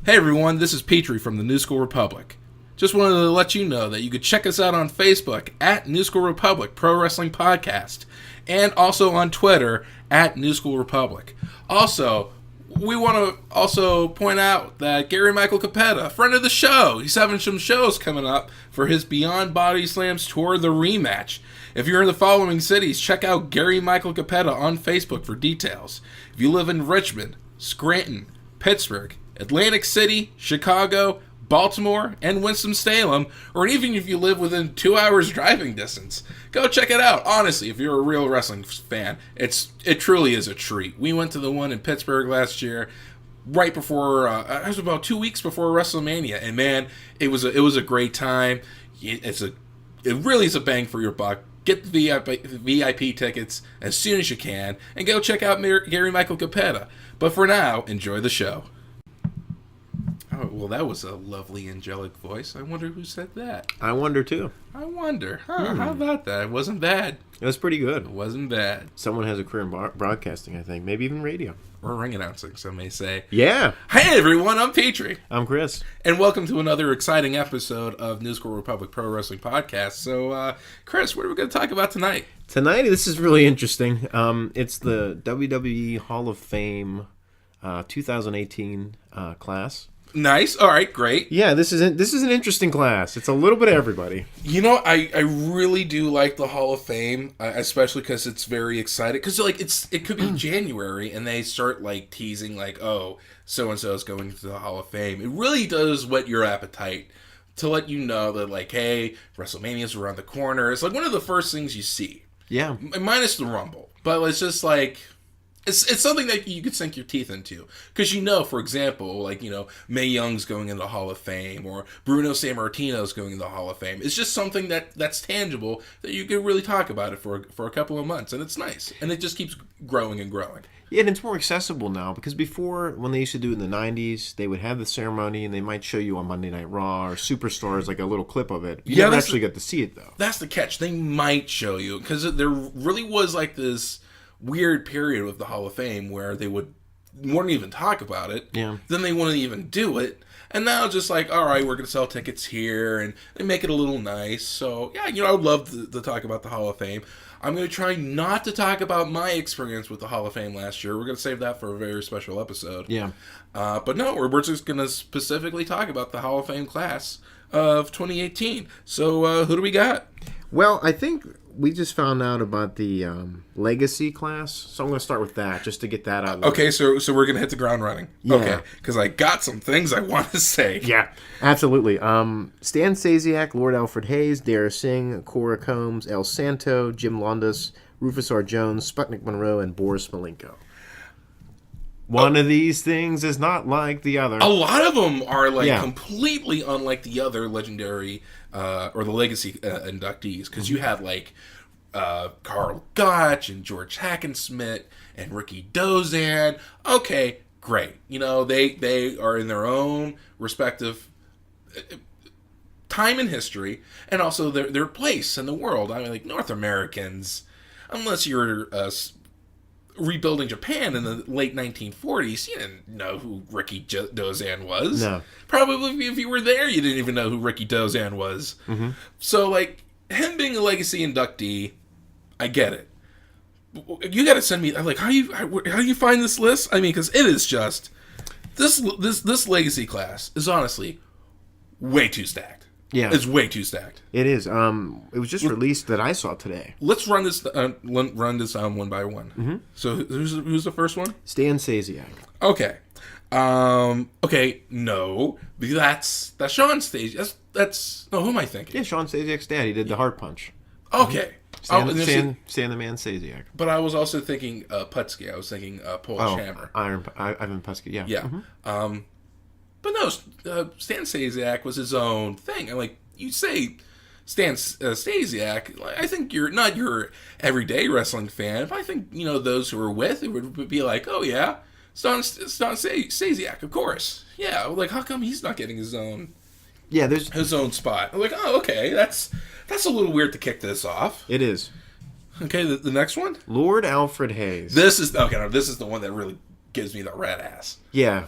Hey everyone, this is Petrie from the New School Republic. Just wanted to let you know that you could check us out on Facebook at New School Republic Pro Wrestling Podcast, and also on Twitter at New School Republic. Also, we want to also point out that Gary Michael Capetta, friend of the show, he's having some shows coming up for his Beyond Body Slams Tour, The Rematch. If you're in the following cities, check out Gary Michael Capetta on Facebook for details. If you live in Richmond, Scranton, Pittsburgh, Atlantic City, Chicago, Baltimore, and Winston-Salem, or even if you live within 2 hours driving distance, go check it out. Honestly, if you're a real wrestling fan, it truly is a treat. We went to the one in Pittsburgh last year, right before, it was about 2 weeks before WrestleMania, and man, it was a great time. It really is a bang for your buck. Get the VIP tickets as soon as you can, and go check out Gary Michael Capetta. But for now, enjoy the show. Oh, well, that was a lovely, angelic voice. I wonder who said that. I wonder, too. I wonder. How about that? It wasn't bad. It was pretty good. It wasn't bad. Someone has a career in broadcasting, I think. Maybe even radio. Or ring announcing, some may say. Yeah. Hey, everyone. I'm Petrie. I'm Chris. And welcome to another exciting episode of New School Republic Pro Wrestling Podcast. So, Chris, what are we going to talk about tonight? Tonight, this is really interesting. It's the WWE Hall of Fame 2018 class. Nice. All right. Great. Yeah, this is an interesting class. It's a little bit of everybody. You know, I really do like the Hall of Fame, especially because it's very exciting. Because like it could be January and they start like teasing like, oh, so and so is going to the Hall of Fame. It really does whet your appetite to let you know that like, hey, WrestleMania's around the corner. It's like one of the first things you see. Yeah. Minus the Rumble, but it's just like. It's something that you could sink your teeth into. Because you know, for example, like, you know, Mae Young's going into the Hall of Fame, or Bruno Sammartino's going into the Hall of Fame. It's just something that's tangible that you can really talk about it for a couple of months, and it's nice. And it just keeps growing and growing. Yeah, and it's more accessible now, because before, when they used to do it in the 90s, they would have the ceremony, and they might show you on Monday Night Raw or Superstars, like a little clip of it. You never actually get to see it, though. That's the catch. They might show you, because there really was like this weird period with the Hall of Fame where they wouldn't even talk about it. Yeah. Then they wouldn't even do it. And now just like, all right, we're going to sell tickets here, and they make it a little nice. So, yeah, you know, I would love to talk about the Hall of Fame. I'm going to try not to talk about my experience with the Hall of Fame last year. We're going to save that for a very special episode. Yeah. But no, we're just going to specifically talk about the Hall of Fame class of 2018. So, who do we got? Well, I think we just found out about the Legacy class, so I'm going to start with that, just to get that out of the way. Okay, so we're going to hit the ground running. Yeah. Okay, because I got some things I want to say. Yeah, absolutely. Stan Stasiak, Lord Alfred Hayes, Dara Singh, Cora Combs, El Santo, Jim Londos, Rufus R. Jones, Sputnik Monroe, and Boris Malenko. One of these things is not like the other. A lot of them are like completely unlike the other legendary or the Legacy inductees, because you had like Carl Gotch and George Hackenschmidt and Ricky Dozan. Okay, great. You know, they are in their own respective time in history, and also their place in the world. I mean, like North Americans, unless you're rebuilding Japan in the late 1940s, you didn't know who Ricky Dozan was. No. Probably if you were there, you didn't even know who Ricky Dozan was. Mm-hmm. So, like, him being a Legacy inductee, I get it. You got to send me, like, how do you find this list? I mean, because it is just, this Legacy class is honestly way too stacked. Yeah, it's way too stacked. It is. It was just released that I saw today. Let's run this one by one. Mm-hmm. So who's the first one? Stan Stasiak. Okay. Okay. No, that's Sean Stasiak. That's no. Who am I thinking? Yeah, Sean Stasiak's dad. He did the Heart Punch. Okay. Stan the Man Stasiak. But I was also thinking Putski. I was thinking Polish Hammer. Ivan Putski. Yeah. Yeah. Mm-hmm. But no, Stan Stasiak was his own thing. And like you say, Stan Stasiak, I think you're not your everyday wrestling fan. If I think, you know, those who are with it would be like, oh yeah, Stan Stasiak, of course. Yeah, like how come he's not getting his own? Yeah, there's his own spot. I'm like, oh, okay, that's a little weird to kick this off. It is. Okay, the next one, Lord Alfred Hayes. This is the one that really gives me the red ass. Yeah.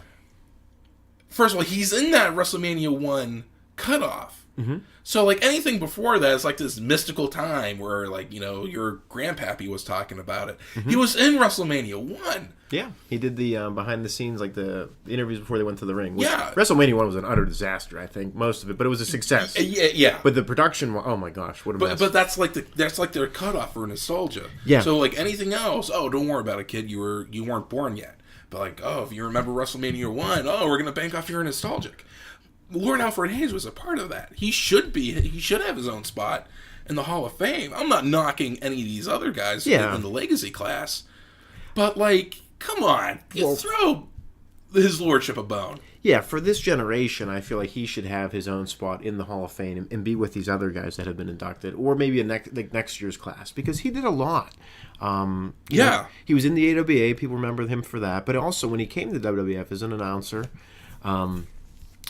first of all, he's in that WrestleMania 1 cutoff. Mm-hmm. So, like, anything before that is like this mystical time where, like, you know, your grandpappy was talking about it. Mm-hmm. He was in WrestleMania 1. Yeah, he did the behind the scenes, like the interviews before they went to the ring. Yeah. WrestleMania 1 was an utter disaster, I think, most of it, but it was a success. Yeah. But the production, oh my gosh, what a mess. But that's like their cutoff for nostalgia. Yeah. So, like, anything else, oh, don't worry about it, kid, you weren't born yet. But, like, oh, if you remember WrestleMania 1, oh, we're going to bank off you're nostalgic. Lord Alfred Hayes was a part of that. He should have his own spot in the Hall of Fame. I'm not knocking any of these other guys in the legacy class. But, like, come on. Throw his lordship a bone. Yeah, for this generation, I feel like he should have his own spot in the Hall of Fame and be with these other guys that have been inducted, or maybe next year's class, because he did a lot. You know, he was in the AWA. People remember him for that. But also, when he came to WWF as an announcer,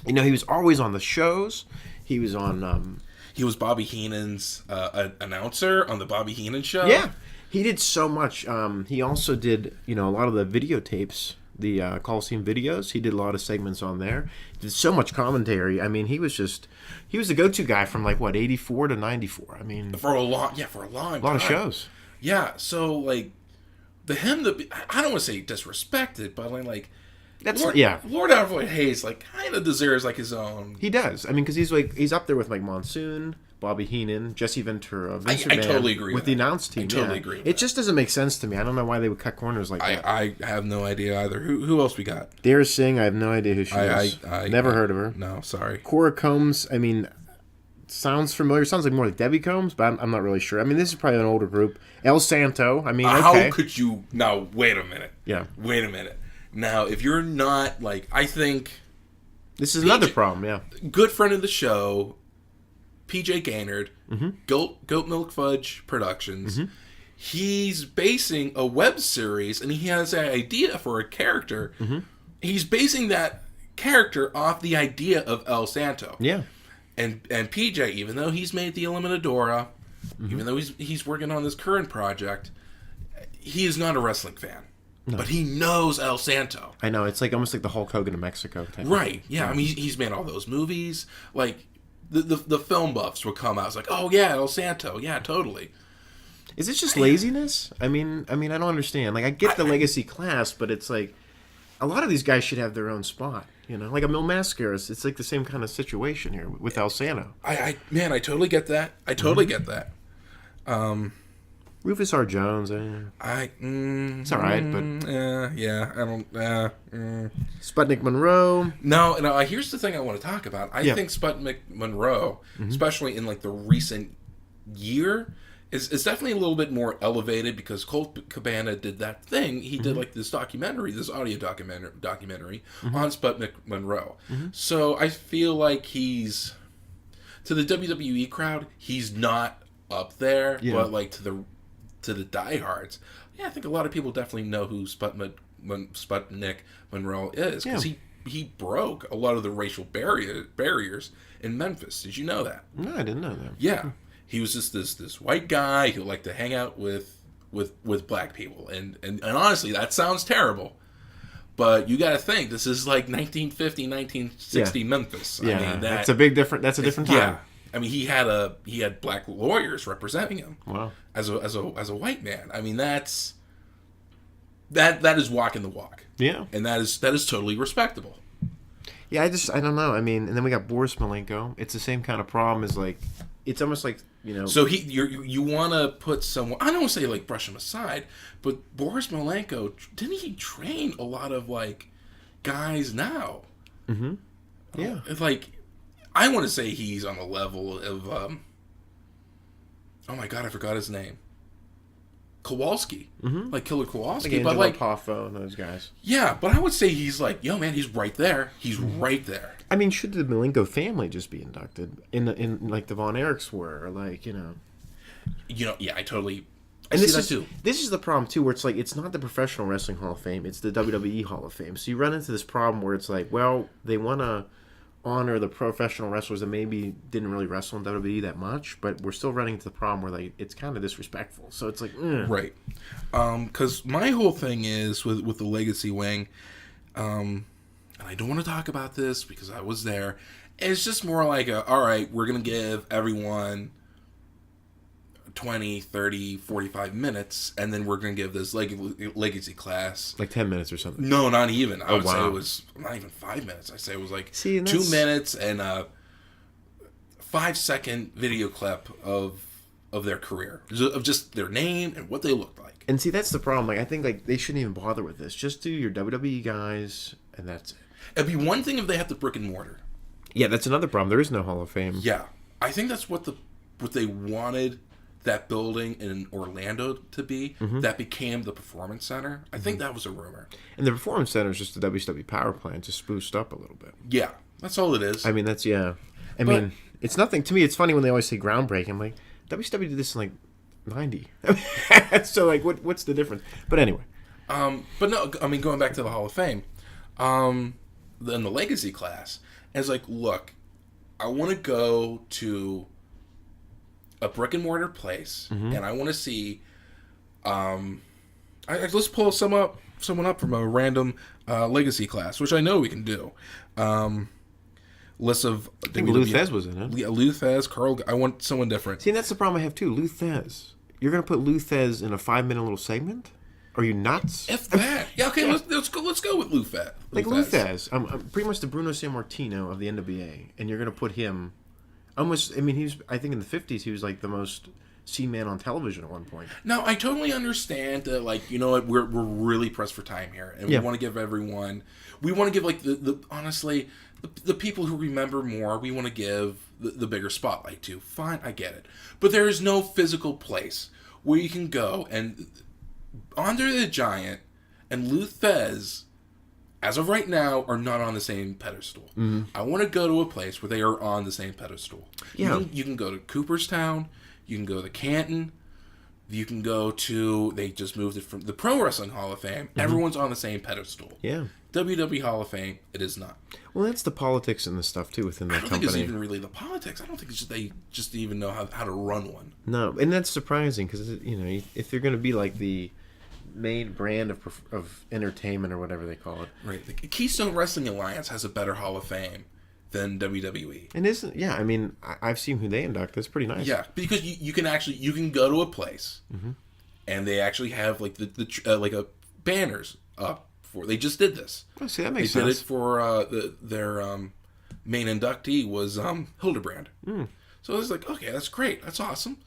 you know, he was always on the shows. He was on... he was Bobby Heenan's announcer on the Bobby Heenan show. Yeah. He did so much. He also did, you know, a lot of the videotapes, the Coliseum videos. He did a lot of segments on there. Did so much commentary. I mean, he was the go-to guy from, like, what, 84 to 94. I mean... For a long time. A lot of shows. Yeah, so, like, I don't want to say disrespected, but, like... Lord Alfred Hayes, like, kind of deserves, like, his own... He does. I mean, because he's up there with, like, Monsoon, Bobby Heenan, Jesse Ventura, Vince I totally agree with the announce team. I totally agree with it just doesn't make sense to me. I don't know why they would cut corners like that. I have no idea either. Who else we got? Dara Singh, I have no idea who she is. Never heard of her. No, sorry. Cora Combs, I mean, sounds familiar. Sounds like more like Debbie Combs, but I'm not really sure. I mean, this is probably an older group. El Santo, I mean, okay. How could you... Now, wait a minute. Yeah. Wait a minute. Now, if you're not, like, I think... This is another problem, yeah. Good friend of the show, PJ Gaynard, Goat Milk Fudge Productions. Mm-hmm. He's basing a web series, and he has an idea for a character. Mm-hmm. He's basing that character off the idea of El Santo. Yeah. And PJ, even though he's made the Eliminadora, even though he's working on this current project, he is not a wrestling fan. No. But he knows El Santo. I know. It's like almost like the Hulk Hogan of Mexico type. Right. Yeah. I mean, he's made all those movies. Like, the film buffs would come out. It's like, oh, yeah, El Santo. Yeah, totally. Is it just laziness? I mean, I don't understand. Like, I get the legacy class, but it's like a lot of these guys should have their own spot. You know, like a Mil Mascaras. It's like the same kind of situation here with El Santo. I totally get that. I totally get that. Rufus R. Jones, it's all right, but yeah, I don't. Sputnik Monroe. No. Here's the thing I want to talk about. I think Sputnik Monroe, especially in like the recent year, is definitely a little bit more elevated because Colt Cabana did that thing. He did like this documentary, this audio documentary on Sputnik Monroe. So I feel like he's to the WWE crowd, he's not up there, but like to the diehards, I think a lot of people definitely know who Sputnik Monroe is because he broke a lot of the racial barriers in Memphis. Did you know that? No, I didn't know that. Yeah, he was just this white guy who liked to hang out with black people, and honestly, that sounds terrible. But you got to think this is like 1950, 1960 Memphis. Yeah, I mean, that's a different time. Yeah. I mean, he had black lawyers representing him. Wow. As a white man. I mean, that is walking the walk. Yeah. And that is totally respectable. Yeah, I don't know. I mean, and then we got Boris Malenko. It's the same kind of problem as like, it's almost like, you know. So you want to put someone, I don't want to say like brush him aside, but Boris Malenko, didn't he train a lot of like guys now? Mm-hmm. Yeah. Like, I want to say he's on the level of, oh my God, I forgot his name. Kowalski. Like Killer Kowalski. Like Angelo Poffo and those guys. Yeah, but I would say he's like, yo man, he's right there. He's right there. I mean, should the Malenko family just be inducted in like the Von Erichs were, or like, you know. Yeah, I totally... And this is the problem too, where it's like it's not the Professional Wrestling Hall of Fame, it's the WWE Hall of Fame. So you run into this problem where it's like, well, they want to honor the professional wrestlers that maybe didn't really wrestle in WWE that much, but we're still running into the problem where like it's kind of disrespectful. So it's like, right, because my whole thing is with the legacy wing, and and I don't want to talk about this because I was there. It's just more like, all right, we're going to give everyone 20, 30, 45 minutes, and then we're going to give this legacy class. Like 10 minutes or something. No, not even. I would say wow. it was not even 5 minutes. I'd say it was like 2 minutes and a 5-second video clip of their career, of just their name and what they looked like. And see, that's the problem. Like, I think like they shouldn't even bother with this. Just do your WWE guys, and that's it. It'd be one thing if they had the brick and mortar. Yeah, that's another problem. There is no Hall of Fame. Yeah, I think that's what they wanted that building in Orlando to be. That became the Performance Center. I think that was a rumor. And the Performance Center is just the WCW power plant, just spruced up a little bit. Yeah, that's all it is. I mean, that's I mean, it's nothing to me. It's funny when they always say groundbreaking. I'm like, WCW did this in like 90. So like, what's the difference? But anyway. But no, I mean, going back to the Hall of Fame, then the legacy class, it's like, look, I want to go to a brick and mortar place, and I want to see. Let's pull someone up from a random legacy class, which I know we can do. List of. I think Lou Thez was in it. Yeah, Lou Thez, Carl. I want someone different. See, and that's the problem I have too. Lou Thez. You're gonna put Lou Thez in a 5-minute little segment? Are you nuts? If that. Yeah. Okay. Yeah. Let's go with Lou Thez. Lou Thez. I'm pretty much the Bruno Sammartino of the NWA, and you're gonna put him. Almost. I mean, I think in the 50s he was like the most seen man on television at one point. No, I totally understand that. Like, you know what, we're really pressed for time here, and we want to give everyone. We want to give like the honestly the people who remember more. We want to give the bigger spotlight to. Fine, I get it, but there is no physical place where you can go and Andre the Giant and Lou Thez, as of right now, are not on the same pedestal. I want to go to a place where they are on the same pedestal. Yeah. You can go to Cooperstown. You can go to Canton. You can go to... They just moved it from the Pro Wrestling Hall of Fame. Everyone's on the same pedestal. Yeah. WWE Hall of Fame, it is not. Well, that's the politics and the stuff, too, within that company. I don't think it's even really the politics. I don't think they just even know how to run one. No, and that's surprising because, you know, if they're going to be like the main brand of entertainment or whatever they call it. Right. The Keystone Wrestling Alliance has a better Hall of Fame than WWE. And I mean, I've seen who they induct. That's pretty nice. Yeah, because you can go to a place and they actually have like the banners up for. They just did this. Oh, see, that makes sense. They sense. did it for their main inductee was Hildebrand. So it's like, okay, that's great. That's awesome.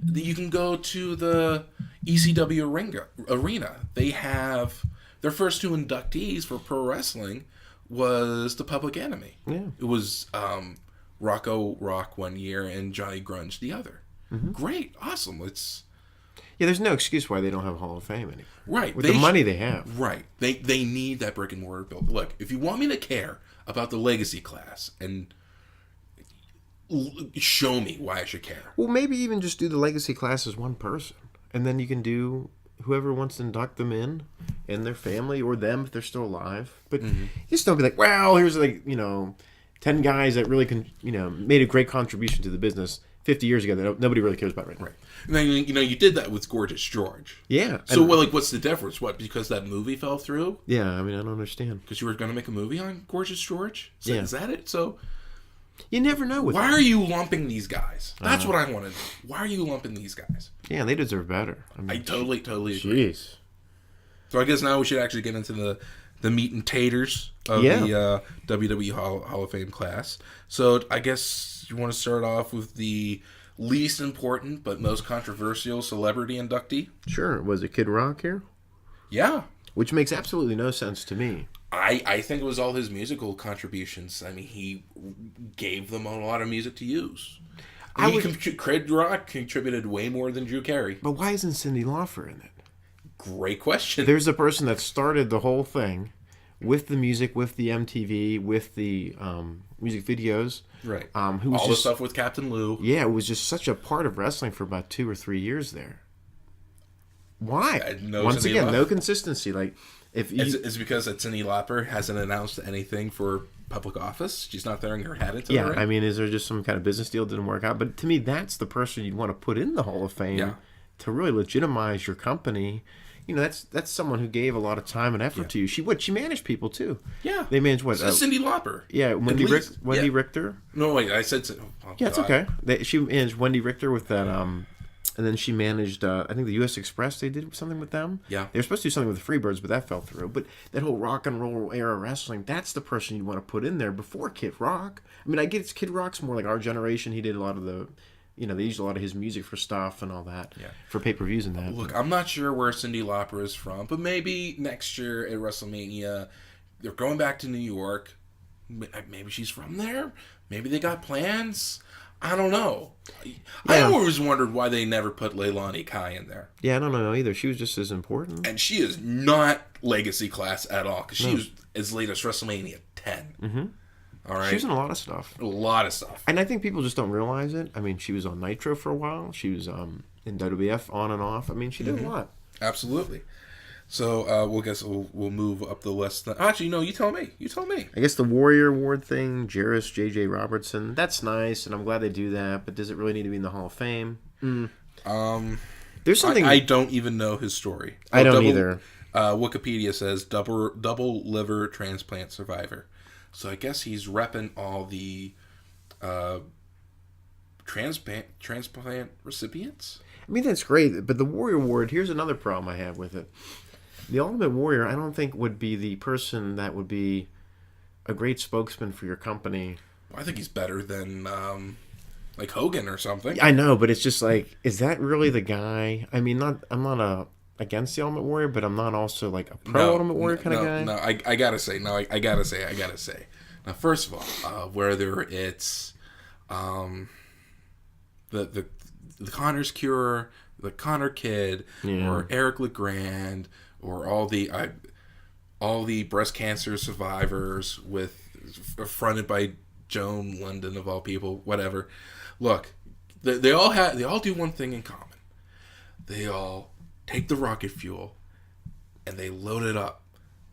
You can go to the ECW arena. They have their first 2 inductees for pro wrestling was the Public Enemy. Yeah. It was Rocco Rock one year and Johnny Grunge the other. Great. Awesome. Yeah, there's no excuse why they don't have a Hall of Fame anymore. Right. With the money they have. Right. They need that brick and mortar built. Look, if you want me to care about the legacy class and show me why I should care. Well, maybe even just do the legacy class as one person. And then you can do whoever wants to induct them in and their family or them if they're still alive. But just don't be like, well, here's 10 guys that really made a great contribution to the business 50 years ago that nobody really cares about right now. Right. And then, you did that with Gorgeous George. Yeah. So, what's the difference? What, because that movie fell through? Yeah, I mean, I don't understand. Because you were going to make a movie on Gorgeous George? Is that it? So... You never know. Why are you lumping these guys? That's what I want to know. Why are you lumping these guys? Yeah, they deserve better. I mean, I totally agree. Jeez. So I guess now we should actually get into the meat and taters of the WWE Hall of Fame class. So I guess you want to start off with the least important but most controversial celebrity inductee? Sure. Was it Kid Rock here? Yeah. Which makes absolutely no sense to me. I think it was all his musical contributions. I mean, he gave them a lot of music to use. Kid Rock contributed way more than Drew Carey. But why isn't Cyndi Lauper in it? Great question. There's a person that started the whole thing with the music, with the MTV, with the music videos. Right. Who was all the stuff with Captain Lou. Yeah, it was just such a part of wrestling for about 2 or 3 years there. Why? Once again, no consistency. Like, is it because that Cyndi Lauper hasn't announced anything for public office? She's not throwing her hat into the ring? I mean, is there just some kind of business deal that didn't work out? But to me, that's the person you'd want to put in the Hall of Fame to really legitimize your company. that's someone who gave a lot of time and effort to you. She managed people too. Yeah. They managed what? Cyndi Lauper. Yeah, Wendy Richter. No, wait, I said... Oh, yeah, it's okay. She managed Wendy Richter with that... And then she managed, I think the U.S. Express, they did something with them. Yeah. They were supposed to do something with the Freebirds, but that fell through. But that whole rock and roll era wrestling, that's the person you want to put in there before Kid Rock. I mean, I get Kid Rock's more like our generation. He did a lot of the, they used a lot of his music for stuff and all that. Yeah. For pay-per-views and that. Look, I'm not sure where Cyndi Lauper is from, but maybe next year at WrestleMania, they're going back to New York. Maybe she's from there. Maybe they got plans. I don't know. I always wondered why they never put Leilani Kai in there. Yeah, I don't know either. She was just as important. And she is not legacy class at all, because she was as late as WrestleMania 10. Mm-hmm. All right? She was in a lot of stuff. A lot of stuff. And I think people just don't realize it. I mean, she was on Nitro for a while. She was in WWF on and off. I mean, she did a lot. Absolutely. So we'll move up the list. Actually, no, you tell me. I guess the Warrior Award thing, Jarris, J.J. Robertson, that's nice, and I'm glad they do that. But does it really need to be in the Hall of Fame? There's something I don't even know his story. I don't either. Wikipedia says double liver transplant survivor. So I guess he's repping all the transplant recipients. I mean, that's great, but the Warrior Award, here's another problem I have with it. The Ultimate Warrior, I don't think would be the person that would be a great spokesman for your company. Well, I think he's better than like Hogan or something. I know, but it's just like, is that really the guy? I mean, I'm not against the Ultimate Warrior, but I'm not also like a Ultimate Warrior kind of guy. No, I gotta say. Now, first of all, whether it's the Connor's Cure, the Connor Kid, or Eric LeGrand, or all the breast cancer survivors fronted by Joan London of all people, whatever. Look, they all do one thing in common. They all take the rocket fuel and they load it up.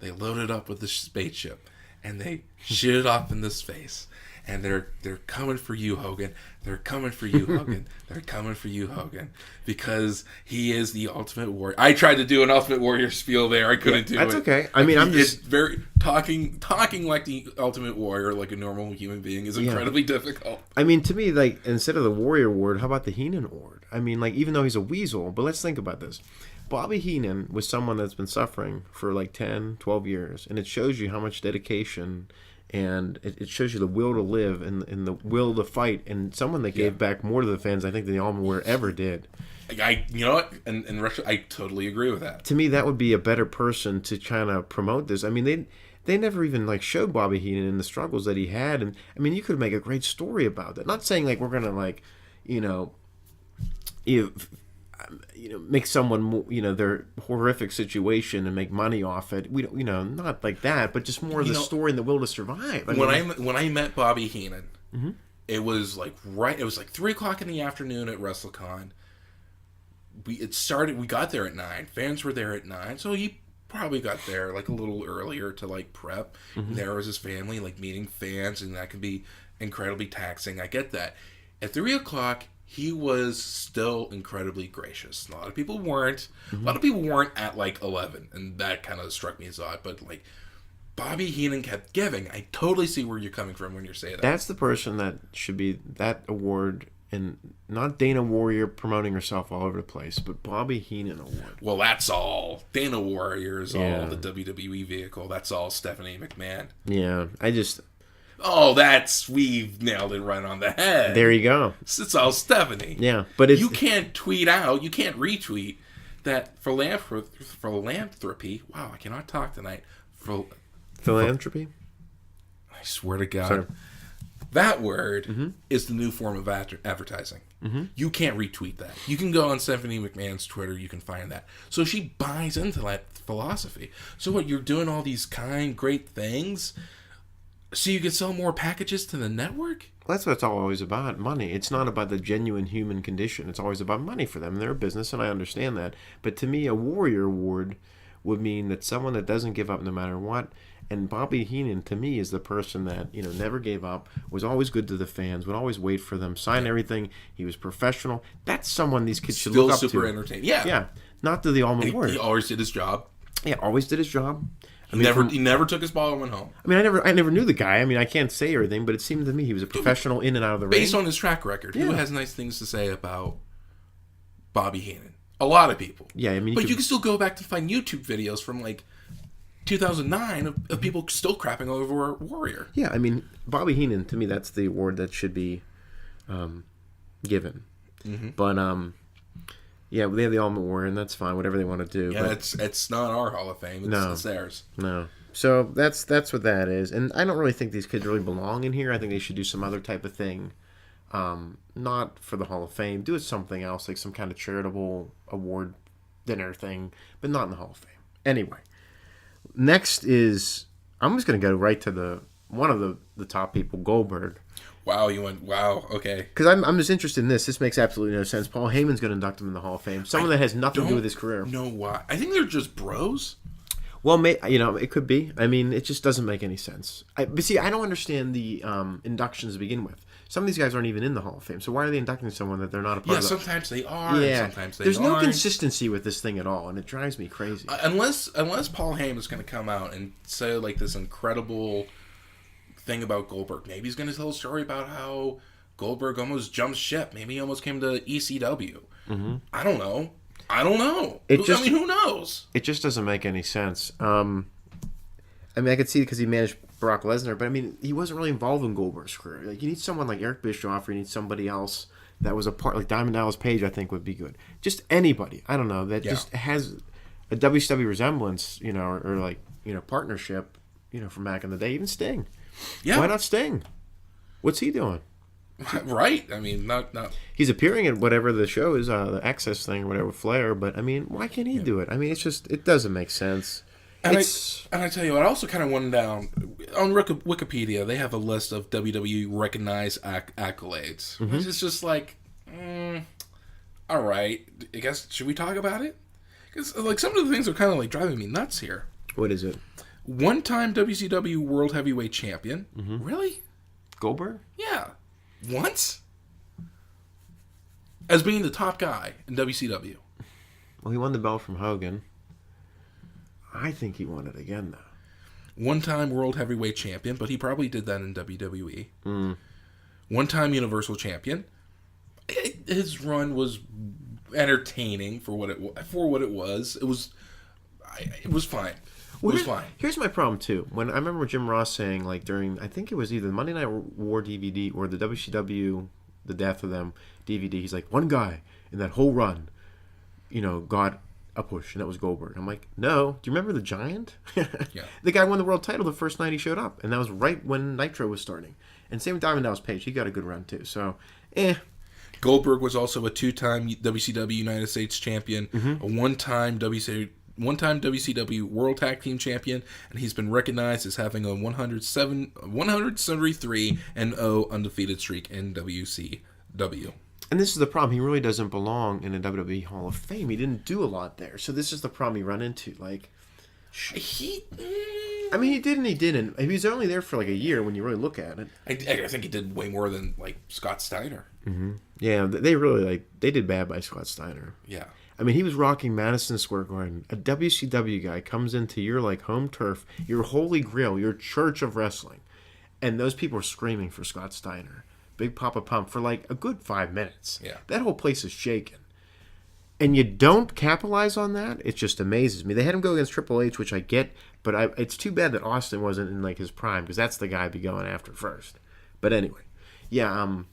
They load it up with the spaceship and they shoot it off into space. And they're coming for you, Hogan. They're coming for you, Hogan. They're coming for you, Hogan. Because he is the Ultimate Warrior. I tried to do an Ultimate Warrior spiel there. I couldn't do it. That's okay. I mean, I'm just... It's very... Talking like the Ultimate Warrior, like a normal human being, is incredibly difficult. I mean, to me, like, instead of the Warrior Award, how about the Heenan Award? I mean, like, even though he's a weasel, but let's think about this. Bobby Heenan was someone that's been suffering for like 10, 12 years. And it shows you how much dedication... And it shows you the will to live and the will to fight, and someone that gave back more to the fans, I think, than the Ultimate Warrior ever did. You know what? In Russia, I totally agree with that. To me, that would be a better person to kind of promote this. I mean, they never even like showed Bobby Heenan and the struggles that he had, and I mean, you could make a great story about that. Not saying like we're gonna like, make someone, their horrific situation and make money off it. We don't, not like that, but just more of the story and the will to survive. When I met Bobby Heenan, it was like 3:00 in the afternoon at WrestleCon. We got there at 9. Fans were there at 9, so he probably got there like a little earlier to like prep. And there was his family like meeting fans, and that can be incredibly taxing. I get that. At 3:00. He was still incredibly gracious. A lot of people weren't. A lot of people weren't at like 11, and that kind of struck me as odd. But like, Bobby Heenan kept giving. I totally see where you're coming from when you say that. That's the person that should be that award, and not Dana Warrior promoting herself all over the place, but Bobby Heenan Award. Well, that's all. Dana Warrior is all the WWE vehicle. That's all Stephanie McMahon. Yeah, Oh, we've nailed it right on the head. There you go. It's all Stephanie. Yeah, but you can't tweet out, you can't retweet that philanthropy. Wow, I cannot talk tonight. Philanthropy? I swear to God. Sorry. That word is the new form of advertising. You can't retweet that. You can go on Stephanie McMahon's Twitter, you can find that. So she buys into that philosophy. So what, you're doing all these kind, great things so you can sell more packages to the network? That's what it's always about, money. It's not about the genuine human condition. It's always about money for them. They're a business, and I understand that. But to me, a Warrior Award would mean that someone that doesn't give up no matter what. And Bobby Heenan, to me, is the person that, never gave up, was always good to the fans, would always wait for them, sign everything. He was professional. That's someone these kids should look up to. Still super entertaining. Yeah. Yeah. Not to the Ultimate Warrior. He always did his job. Yeah, always did his job. He never took his ball and went home. I mean, I never knew the guy. I mean, I can't say everything, but it seemed to me he was a professional in and out of the ring. Based on his track record, who has nice things to say about Bobby Heenan? A lot of people. Yeah, I mean, you can still go back to find YouTube videos from like 2009 of people still crapping over Warrior. Yeah, I mean, Bobby Heenan, to me, that's the award that should be given. Mm-hmm. But yeah, they have the Ultimate Warrior, and that's fine. Whatever they want to do. Yeah, but it's not our Hall of Fame. It's theirs. No. So that's what that is, and I don't really think these kids really belong in here. I think they should do some other type of thing, not for the Hall of Fame. Do it something else, like some kind of charitable award dinner thing, but not in the Hall of Fame. Anyway, next is I'm just going to go right to one of the top people, Goldberg. Wow, you went, wow, okay. Because I'm just interested in this. This makes absolutely no sense. Paul Heyman's going to induct him in the Hall of Fame. Someone that has nothing to do with his career. No, why? I think they're just bros. Well, it could be. I mean, it just doesn't make any sense. But see, I don't understand the inductions to begin with. Some of these guys aren't even in the Hall of Fame. So why are they inducting someone that they're not a part of? Yeah, sometimes they are, and sometimes they There's aren't. no consistency with this thing at all, and it drives me crazy. Unless Paul Heyman's going to come out and say like this incredible thing about Goldberg. Maybe he's going to tell a story about how Goldberg almost jumped ship. Maybe he almost came to ECW. Mm-hmm. I don't know. Who knows? It just doesn't make any sense. I mean, I could see it because he managed Brock Lesnar, but I mean, he wasn't really involved in Goldberg's career. Like, you need someone like Eric Bischoff, or you need somebody else that was a part, like Diamond Dallas Page, I think would be good. Just anybody, I don't know, that just has a WCW resemblance, or like, partnership, from back in the day. Even Sting. Yeah. Why not Sting? What's he doing? Right. I mean, not. He's appearing at whatever the show is, the Access thing or whatever, Flair. But I mean, why can't he do it? I mean, it doesn't make sense. And I tell you what, I also kind of went down on Wikipedia. They have a list of WWE recognized accolades. Mm-hmm. Which is just like, all right. I guess should we talk about it? Because like some of the things are kind of like driving me nuts here. What is it? One-time WCW World Heavyweight Champion. Mm-hmm. Really? Goldberg? Yeah. Once? As being the top guy in WCW. Well, he won the belt from Hogan. I think he won it again, though. One-time World Heavyweight Champion, but he probably did that in WWE. Mm. One-time Universal Champion. His run was entertaining for what it was. It was fine. Well, fine. Here's my problem, too. When I remember Jim Ross saying, like, during, I think it was either the Monday Night War DVD or the WCW, the Death of Them DVD, he's like, one guy in that whole run, got a push, and that was Goldberg. I'm like, no. Do you remember the Giant? Yeah. The guy won the world title the first night he showed up, and that was right when Nitro was starting. And same with Diamond Dallas Page. He got a good run, too. So, Goldberg was also a two-time WCW United States champion, mm-hmm. a one-time WCW World Tag Team Champion, and he's been recognized as having a 173-0 undefeated streak in WCW. And this is the problem. He really doesn't belong in a WWE Hall of Fame. He didn't do a lot there. So this is the problem you run into. Like, he did and he didn't. He was only there for like a year when you really look at it. I think he did way more than like Scott Steiner. Mm-hmm. Yeah, they really they did bad by Scott Steiner. Yeah. I mean, he was rocking Madison Square Garden. A WCW guy comes into your like home turf, your holy grail, your church of wrestling, and those people are screaming for Scott Steiner, Big Papa Pump, for like a good 5 minutes. Yeah, that whole place is shaking, and you don't capitalize on that. It just amazes me. They had him go against Triple H, which I get, but it's too bad that Austin wasn't in like his prime, because that's the guy I'd be going after first. But anyway, yeah,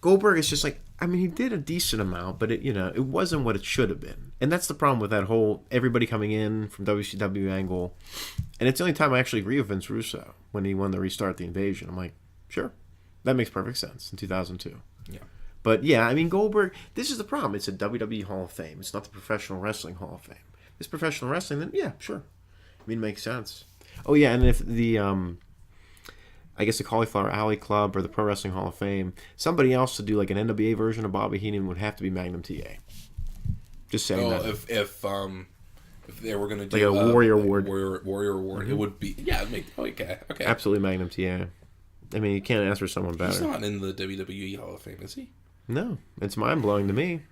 Goldberg is just like. I mean, he did a decent amount, but it wasn't what it should have been. And that's the problem with that whole everybody coming in from WCW angle. And it's the only time I actually agree with Vince Russo when he won the Restart the Invasion. I'm like, sure, that makes perfect sense in 2002. Yeah. But yeah, I mean, Goldberg, this is the problem. It's a WWE Hall of Fame. It's not the Professional Wrestling Hall of Fame. It's professional wrestling, then yeah, sure. I mean, it makes sense. Oh yeah, and if the I guess the Cauliflower Alley Club or the Pro Wrestling Hall of Fame, somebody else to do like an NWA version of Bobby Heenan would have to be Magnum TA. Just saying that. If they were going to do like a Warrior Award, Warrior Award, mm-hmm. It would be okay. Absolutely Magnum TA. I mean, you can't ask for someone better. He's not in the WWE Hall of Fame, is he? No, it's mind blowing to me.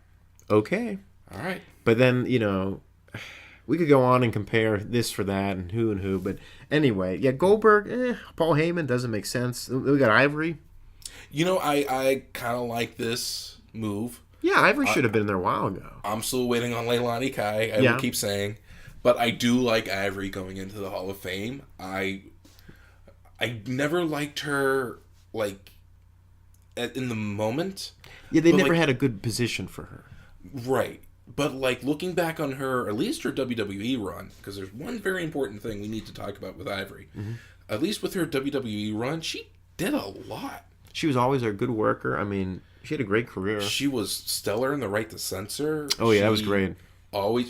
Okay. All right. But then, we could go on and compare this for that and who. But anyway, yeah, Goldberg, Paul Heyman doesn't make sense. We got Ivory. I kind of like this move. Yeah, Ivory should have been there a while ago. I'm still waiting on Leilani Kai. I will keep saying. But I do like Ivory going into the Hall of Fame. I never liked her, like, in the moment. Yeah, they never had a good position for her. Right. But, like, looking back on her, at least her WWE run, because there's one very important thing we need to talk about with Ivory. Mm-hmm. At least with her WWE run, she did a lot. She was always a good worker. I mean, she had a great career. She was stellar in the right to censor. Oh, yeah, that was great.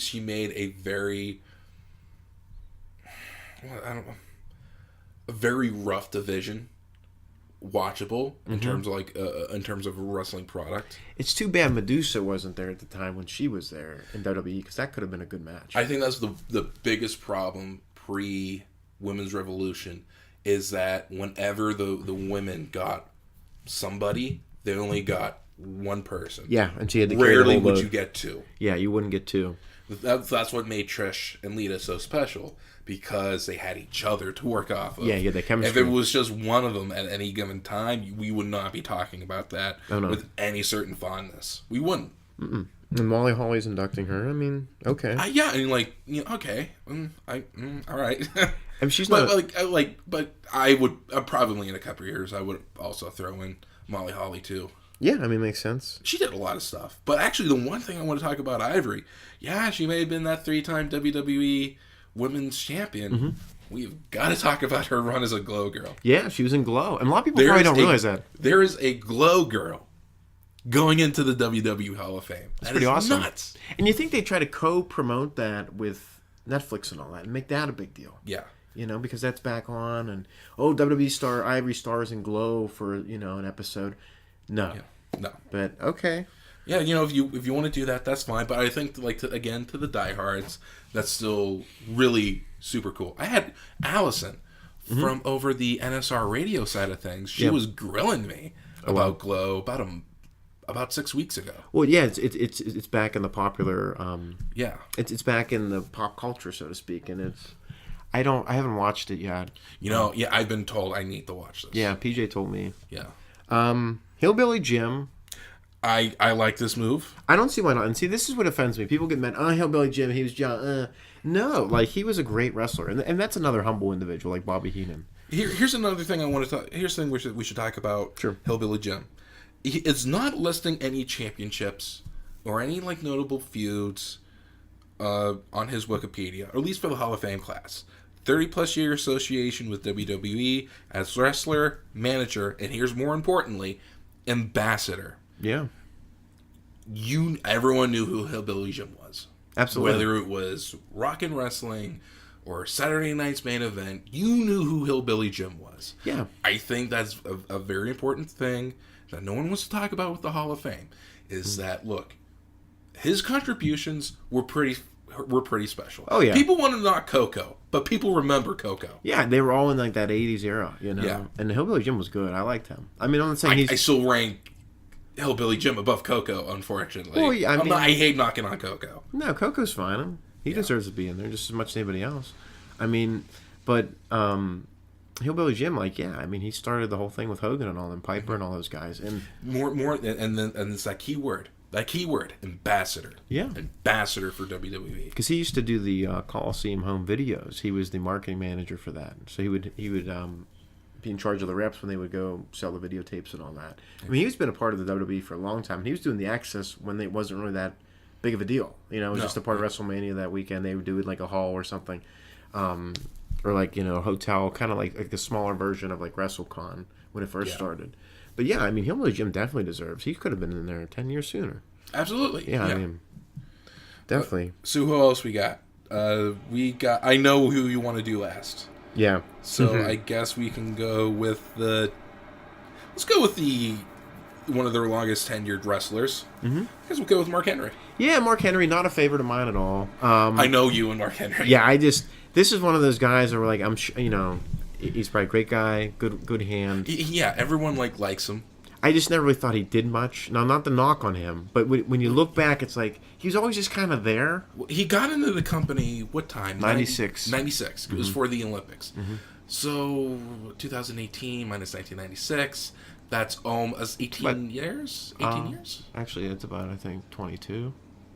She made a very... I don't know. A very rough division. Watchable in terms of a wrestling product. It's too bad Medusa wasn't there at the time when she was there in WWE, because that could have been a good match. I think that's the biggest problem pre-Women's Revolution, is that whenever the women got somebody, they only got one person. Yeah, and she had to carry the whole Rarely would load. you get two. Yeah, you wouldn't get two. That's what made Trish and Lita so special, because they had each other to work off of. Yeah, the chemistry. If it was just one of them at any given time, we would not be talking about that with any certain fondness. We wouldn't. Mm-mm. And Molly Holly's inducting her. I mean, okay. Yeah, I mean, okay. All right. And she's but, not... But I would probably in a couple of years, I would also throw in Molly Holly too. Yeah, I mean, makes sense. She did a lot of stuff. But actually, the one thing I want to talk about Ivory, yeah, she may have been that 3-time WWE Women's Champion. Mm-hmm. We've got to talk about her run as a Glow Girl. Yeah, she was in Glow. And a lot of people probably don't realize that. There is a Glow Girl going into the WWE Hall of Fame. That's pretty awesome. Nuts. And you think they try to co-promote that with Netflix and all that and make that a big deal. Yeah. Because that's back on. And, WWE star Ivory stars in Glow for, an episode. No. Yeah. No. But, okay. Yeah, if you want to do that, that's fine. But I think, to the diehards, that's still really super cool. I had Allison from over the NSR radio side of things. She was grilling me about Glow about 6 weeks ago. Well, yeah, it's back in the popular. It's back in the pop culture, so to speak, and I haven't watched it yet. Yeah, I've been told I need to watch this. Yeah, PJ told me. Yeah. Hillbilly Jim. I like this move. I don't see why not. And see, this is what offends me. People get mad. Oh, Hillbilly Jim, he was John. No, he was a great wrestler, and that's another humble individual like Bobby Heenan. Here's another thing I want to talk. Here's the thing we should talk about. Sure. Hillbilly Jim. It's not listing any championships or any notable feuds on his Wikipedia, or at least for the Hall of Fame class. 30-plus year association with WWE as wrestler, manager, and here's more importantly, ambassador. Yeah. Everyone knew who Hillbilly Jim was. Absolutely. Whether it was Rockin' Wrestling or Saturday Night's Main Event, you knew who Hillbilly Jim was. Yeah. I think that's a very important thing that no one wants to talk about with the Hall of Fame, is that, look, his contributions were pretty special. Oh, yeah. People want to knock Coco, but people remember Coco. Yeah, they were all in that 80s era, Yeah. And Hillbilly Jim was good. I liked him. I mean, I'm not saying I still rank Hillbilly Jim above Coco, unfortunately. Well, yeah, I hate knocking on Coco. No, Coco's fine. He deserves to be in there just as much as anybody else. I mean, but Hillbilly Jim, he started the whole thing with Hogan and all them, Piper and all those guys, and and it's that keyword, ambassador. Yeah, ambassador for WWE. Because he used to do the Coliseum home videos. He was the marketing manager for that, so he would be in charge of the reps when they would go sell the videotapes and all that. I mean, he's been a part of the WWE for a long time. He was doing the Access when it wasn't really that big of a deal. It was just a part of WrestleMania that weekend. They would do it like a hall or something. Or a hotel, kind of like a smaller version of WrestleCon when it first started. But yeah, I mean, Hillbilly Jim definitely deserves. He could have been in there 10 years sooner. Absolutely. Yeah. I mean, definitely. So who else we got? I know who you want to do last. Yeah. So I guess we can go with let's go with one of their longest tenured wrestlers. I guess we'll go with Mark Henry. Yeah, Mark Henry, not a favorite of mine at all. I know you and Mark Henry. Yeah, this is one of those guys where I'm sure, he's probably a great guy, good hand. Yeah, everyone likes him. I just never really thought he did much. Now, not the knock on him, but when you look back, it's like he was always just kind of there. He got into the company, what time? 96. 96. Mm-hmm. It was for the Olympics. Mm-hmm. So, 2018 minus 1996, that's 18 years? 18 years? Actually, it's about, I think, 22.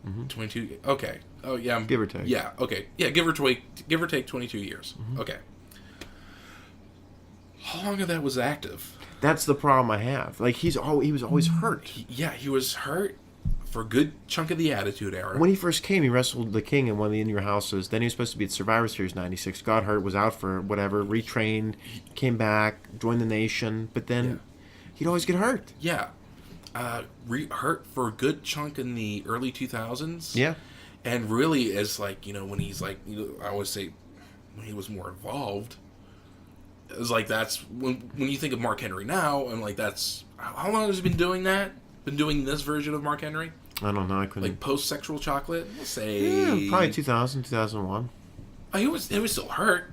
Mm-hmm. 22? Okay. Oh, yeah. Give or take. Yeah, okay. Yeah, give or take 22 years. Mm-hmm. Okay. How long of that was active? That's the problem I have. Like, he was always hurt. He was hurt for a good chunk of the Attitude Era. When he first came, he wrestled the King in one of the In-Your Houses. Then he was supposed to be at Survivor Series 96. Got hurt, was out for whatever, retrained, came back, joined the Nation. But then he'd always get hurt. Yeah. Hurt for a good chunk in the early 2000s. Yeah. And really, as like, when he's like, I always say, when he was more involved, it was like that's when you think of Mark Henry now, I'm like, that's how long has he been doing that? Been doing this version of Mark Henry? I don't know. I couldn't. Like post-sexual chocolate? We'll say probably 2000, 2001. He was still hurt.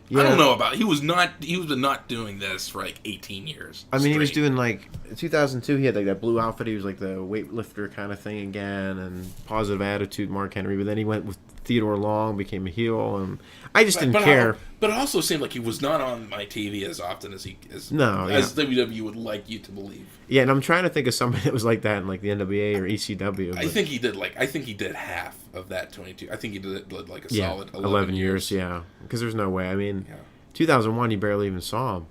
Yeah. I don't know about. He was not doing this for like 18 years. I mean, straight. he was doing like 2002. He had like that blue outfit. He was like the weightlifter kind of thing again, and positive attitude, Mark Henry. But then he went with Theodore Long, became a heel, and I just didn't care. But it also seemed like he was not on my TV as often as WWE would like you to believe. Yeah, and I'm trying to think of somebody that was like that in like the NWA or ECW. I think he did half of that 22. I think he did like a solid 11 years. Yeah, because there's no way. I mean, 2001, you barely even saw him.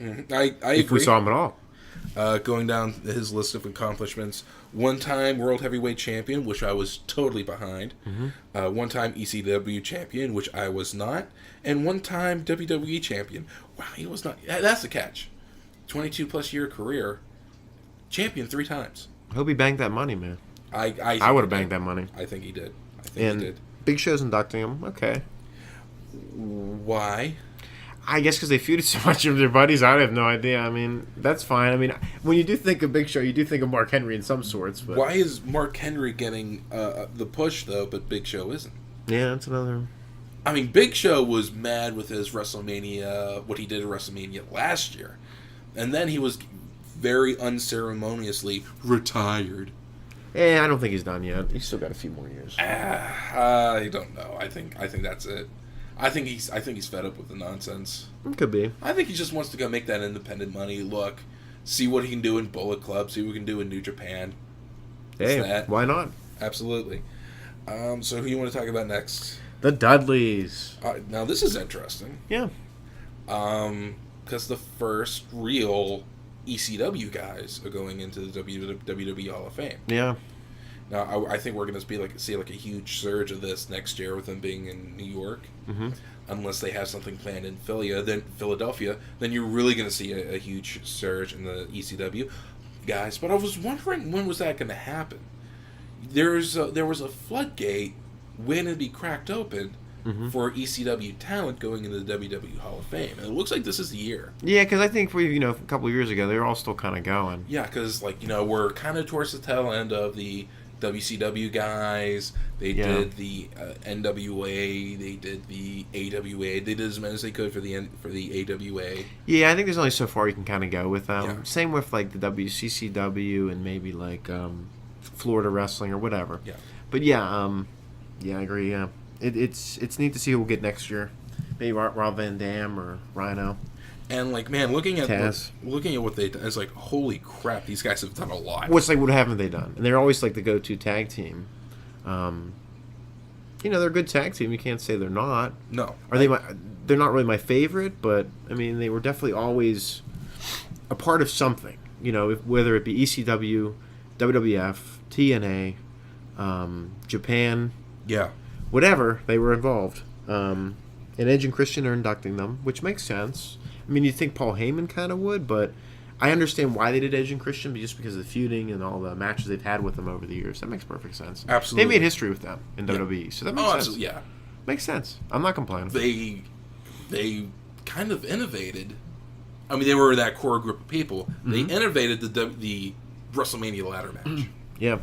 Mm-hmm. I if agree. we saw him at all. Going down his list of accomplishments: one-time World Heavyweight Champion, which I was totally behind; one-time ECW Champion, which I was not; and one-time WWE Champion. Wow, he was not. That's the catch. 22-plus year career, champion 3 times. I hope he banked that money, man. I would have banked that money. I think he did. He did. Big Show's inducting him. Okay. Why? I guess because they feuded so much with their buddies. I have no idea. I mean, that's fine. I mean, when you do think of Big Show, you do think of Mark Henry in some sorts. But why is Mark Henry getting the push, though, but Big Show isn't? Yeah, that's another... I mean, Big Show was mad with his WrestleMania, what he did at WrestleMania last year. And then he was very unceremoniously retired. I don't think he's done yet. He's still got a few more years. I don't know. I think that's it. I think he's fed up with the nonsense. It could be. I think he just wants to go make that independent money. Look, see what he can do in Bullet Club. See what he can do in New Japan. Hey, why not? Absolutely. So who you want to talk about next? The Dudleys. Now this is interesting. Yeah. Because the first real ECW guys are going into the WWE Hall of Fame. Yeah. Now, I think we're going to see a huge surge of this next year with them being in New York. Mm-hmm. Unless they have something planned in Philadelphia, then you're really going to see a huge surge in the ECW guys. But I was wondering, when was that going to happen? There was a floodgate waiting to be cracked open for ECW talent going into the WWE Hall of Fame. And it looks like this is the year. Yeah, because I think a couple of years ago, they were all still kind of going. Yeah, because, we're kind of towards the tail end of the WCW guys. They did the NWA. They did the AWA. They did as many as they could for the AWA. Yeah, I think there's only so far you can kind of go with them. Yeah. Same with the WCCW and maybe Florida Wrestling or whatever. Yeah. But I agree. Yeah, it's neat to see who we'll get next year. Maybe Rob Van Dam or Rhino. And looking at Taz. looking at what they done, it's like, holy crap, these guys have done a lot. What haven't they done? And they're always the go-to tag team. They're a good tag team. You can't say they're not. No. They're not really my favorite, but I mean, they were definitely always a part of something. Whether it be ECW, WWF, TNA, Japan, whatever, they were involved. And Edge and Christian are inducting them, which makes sense. I mean, you'd think Paul Heyman kind of would, but I understand why they did Edge and Christian, just because of the feuding and all the matches they've had with them over the years. That makes perfect sense. Absolutely. They made history with them in WWE, so that makes sense. Absolutely, yeah. Makes sense. I'm not complaining. They kind of innovated. I mean, they were that core group of people. They innovated the WrestleMania ladder match. Yeah.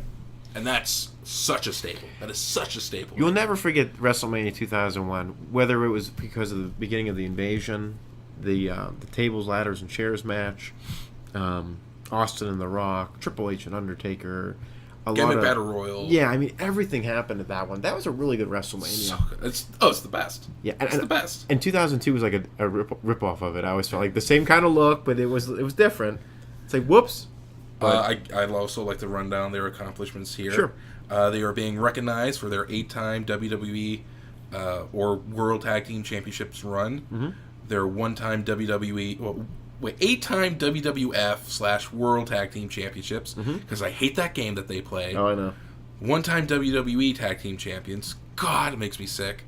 And that's such a staple. That is such a staple. You'll never forget WrestleMania 2001, whether it was because of the beginning of the invasion, the tables, ladders, and chairs match, Austin and The Rock, Triple H and Undertaker. Getting a Battle Royal. Yeah, I mean, everything happened at that one. That was a really good WrestleMania. So good. It's the best. Yeah, it's the best. And 2002 was like a rip-off of it. I always felt like the same kind of look, but it was different. It's like, whoops. I'd also like to run down their accomplishments here. Sure. They are being recognized for their 8-time WWE or World Tag Team Championships run. Mm-hmm. Their 1-time WWE... 8-time WWF/World Tag Team Championships, because I hate that game that they play. Oh, I know. 1-time WWE Tag Team Champions. God, it makes me sick.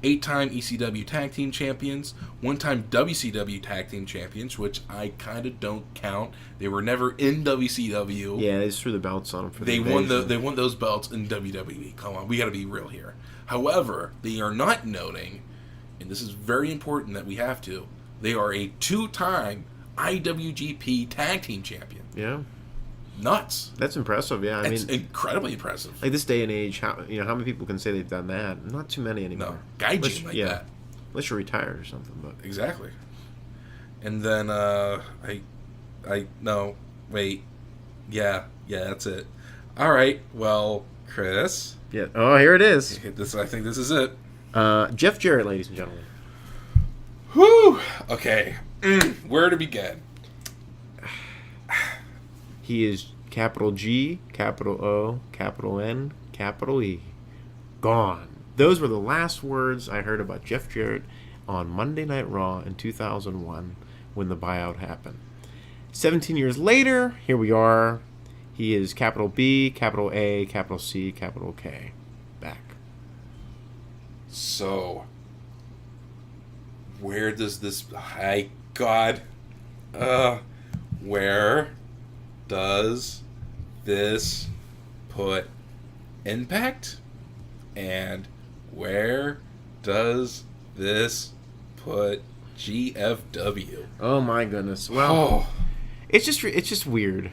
8-time ECW Tag Team Champions. 1-time WCW Tag Team Champions, which I kind of don't count. They were never in WCW. Yeah, they just threw the belts on them for They won those belts in WWE. Come on, we got to be real here. However, they are not noting, and this is very important that we have to, they are a 2-time IWGP Tag Team Champion. Yeah. Nuts. That's impressive, yeah. It's incredibly impressive. Like this day and age, how many people can say they've done that? Not too many anymore. No, gaijin that. Unless you're retired or something, but exactly. And then that's it. All right, well, Chris. Yeah. Oh, here it is. I think this is it. Jeff Jarrett, ladies and gentlemen. Whew. Okay. Where to begin? He is capital G, capital O, capital N, capital E. Gone. Those were the last words I heard about Jeff Jarrett on Monday Night Raw in 2001 when the buyout happened. 17 years later, here we are. He is capital B, capital A, capital C, capital K. Back. So, where does this... where does this put Impact? And where does this put GFW? Oh my goodness! Well, it's just weird.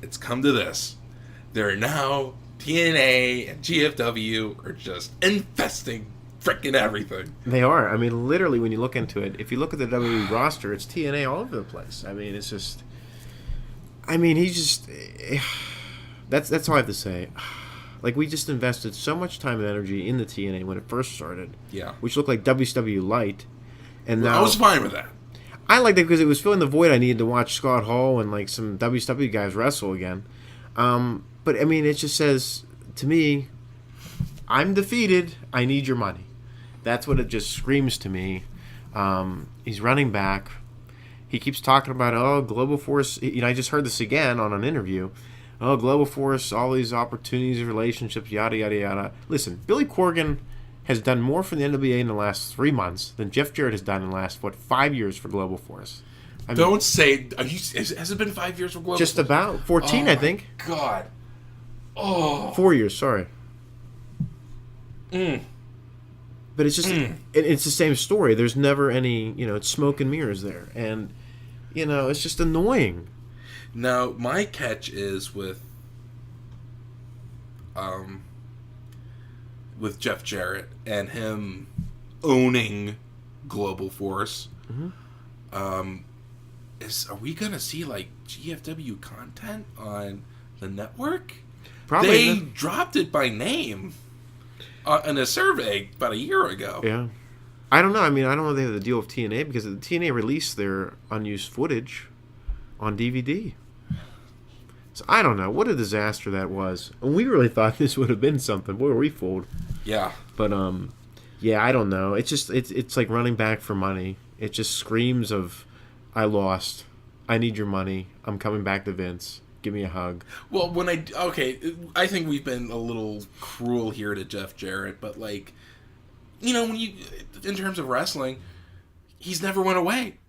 It's come to this. They're now TNA and GFW are just infesting freaking everything. They are. I mean, literally, when you look into it, if you look at the WWE roster, it's TNA all over the place. I mean, it's just. I mean, he's just. That's all I have to say. Like, we just invested so much time and energy in the TNA when it first started. Yeah. Which looked like WCW Light. And now I was fine with that. I liked it because it was filling the void I needed to watch Scott Hall and, like, some WCW guys wrestle again. But, I mean, it just says, to me, I'm defeated. I need your money. That's what it just screams to me. He's running back. He keeps talking about, Global Force. I just heard this again on an interview. Global Force, all these opportunities, relationships, yada, yada, yada. Listen, Billy Corgan has done more for the NWA in the last 3 months than Jeff Jarrett has done in the last, 5 years for Global Force. Don't say... has it been 5 years for Global Force? Just about. 14, I think. God. Oh. 4 years, sorry. But it's just... It's the same story. There's never any... it's smoke and mirrors there. And, it's just annoying. Now, my catch is with Jeff Jarrett and him owning Global Force. Mm-hmm. Are we gonna see like GFW content on the network? Probably. They dropped it by name in a survey about a year ago. Yeah. I don't know. I mean, I don't know if they have the deal with TNA because the TNA released their unused footage on DVD. So I don't know. What a disaster that was. And we really thought this would have been something. Boy, were we fooled. Yeah. But yeah, I don't know. It's just it's like running back for money. It just screams of, I lost. I need your money. I'm coming back to Vince. Give me a hug. Well, I think we've been a little cruel here to Jeff Jarrett, but like, when you, in terms of wrestling, he's never went away.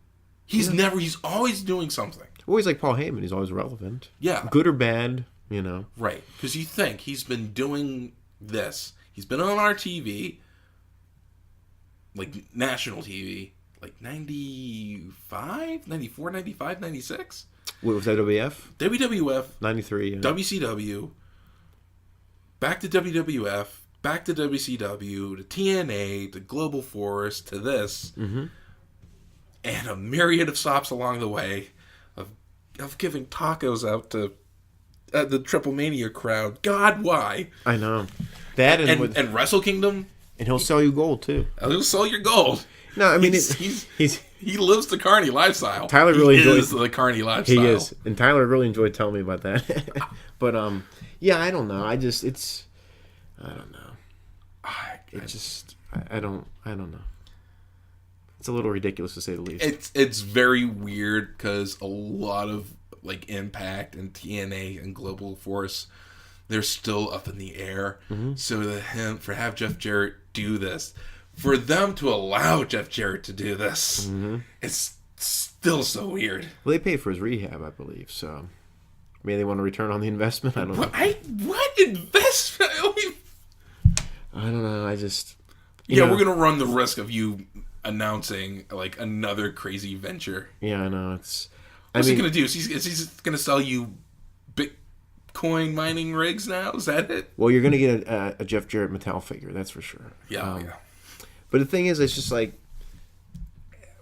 He's always doing something. Always like Paul Heyman. He's always relevant. Yeah. Good or bad, Right. Because you think he's been doing this. He's been on our TV, like national TV, like 95, 94, 95, 96? What was that, WWF? WWF. 93, yeah. WCW. Back to WWF. Back to WCW. To TNA. To Global Force. To this. Mm-hmm. And a myriad of stops along the way. of giving tacos out to the Triple Mania crowd. God, why? I know that, and Wrestle Kingdom, and he'll sell you gold too. He'll sell your gold. No, I mean he lives the carny lifestyle. Tyler really enjoys the carny lifestyle. He is, and Tyler really enjoyed telling me about that. But yeah, I don't know. I don't know. I don't know. It's a little ridiculous to say the least. It's very weird because a lot of like Impact and TNA and Global Force, they're still up in the air. Mm-hmm. So for have Jeff Jarrett do this, for them to allow Jeff Jarrett to do this, mm-hmm. It's still so weird. Well, they paid for his rehab, I believe. So maybe they want to return on the investment. I don't know. What investment? I don't know. We're gonna run the risk of you announcing like another crazy venture. Yeah, I know. What's he gonna do? Is he gonna sell you Bitcoin mining rigs now? Is that it? Well, you're gonna get a Jeff Jarrett Mattel figure, that's for sure. Yeah. But the thing is, it's just like,